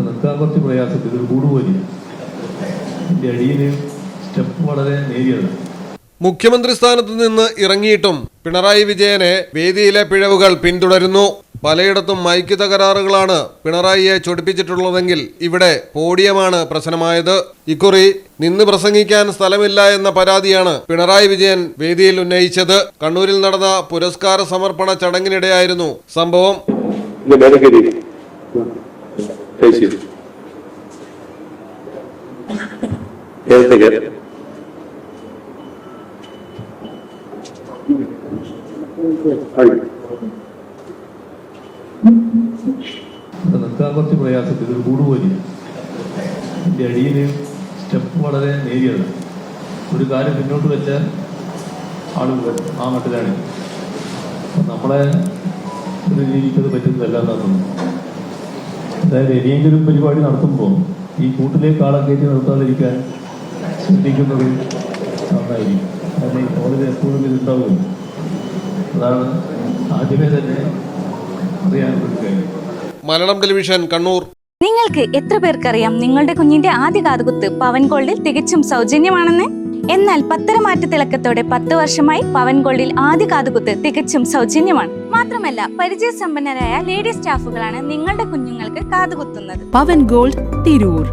നിൽക്കാൻ കുറച്ച് പ്രയാസത്തിൽ ഇതൊരു കൂടുപോലില്ല. ഇതിൻ്റെ അടിയിൽ സ്റ്റെപ്പ് വളരെ നേരിയതാണ്. മുഖ്യമന്ത്രി സ്ഥാനത്ത് നിന്ന് ഇറങ്ങിയിട്ടും പിണറായി വിജയനെ വേദിയിലെ പിഴവുകൾ പിന്തുടരുന്നു. പലയിടത്തും മൈക്ക് തകരാറുകളാണ് പിണറായിയെ ചൊടിപ്പിച്ചിട്ടുള്ളതെങ്കിൽ ഇവിടെ പോഡിയമാണ് പ്രശ്നമായത്. ഇക്കുറി നിന്ന് പ്രസംഗിക്കാൻ സ്ഥലമില്ല എന്ന പരാതിയാണ് പിണറായി വിജയൻ വേദിയിൽ ഉന്നയിച്ചത്. കണ്ണൂരിൽ നടന്ന പുരസ്കാര സമർപ്പണ ചടങ്ങിനിടെയായിരുന്നു സംഭവം. നിൽക്കാൻ കുറച്ച് പ്രയാസത്തിൽ ഇതൊരു കൂടുപോലില്ല. ഇതിൻ്റെ അടിയിൽ സ്റ്റെപ്പ് വളരെ നേരിയതാണ്. ഒരു കാര്യം മുന്നോട്ട് വെച്ചാൽ ആളുകൾ ആ മട്ടിലാണ്. നമ്മളെ ഒരു രീതിക്കത് പറ്റുന്നതല്ല എന്നാണ് തോന്നുന്നു. അതായത് ഇനിയെങ്കിലും പരിപാടി നടത്തുമ്പോൾ ഈ കൂട്ടിലേക്ക് ആളെ കയറ്റി നിർത്താതിരിക്കാൻ ശ്രദ്ധിക്കുന്നത് നന്നായിരിക്കും. കാരണം ഈ കോളേജ് എപ്പോഴും ഇതുണ്ടാവുമല്ലോ. അതാണ് ആദ്യമേ തന്നെ അറിയാനുള്ള കാര്യം. മലയാളം ടെലിവിഷൻ, കണ്ണൂർ. നിങ്ങൾക്ക് എത്ര പേർക്കറിയാം നിങ്ങളുടെ കുഞ്ഞിന്റെ ആദ്യ കാതുകുത്ത് പവൻ ഗോൾഡിൽ തികച്ചും സൗജന്യമാണെന്ന്? എന്നാൽ പത്തരമാറ്റ തിളക്കത്തോടെ 10 വർഷമായി പവൻ ഗോൾഡിൽ ആദ്യ കാതുകുത്ത് തികച്ചും സൗജന്യമാണ്. മാത്രമല്ല പരിചയസമ്പന്നരായ ലേഡി സ്റ്റാഫുകളാണ് നിങ്ങളുടെ കുഞ്ഞുങ്ങൾക്ക് കാതുകുത്തുന്നത്. പവൻ ഗോൾഡ്, തിരൂർ.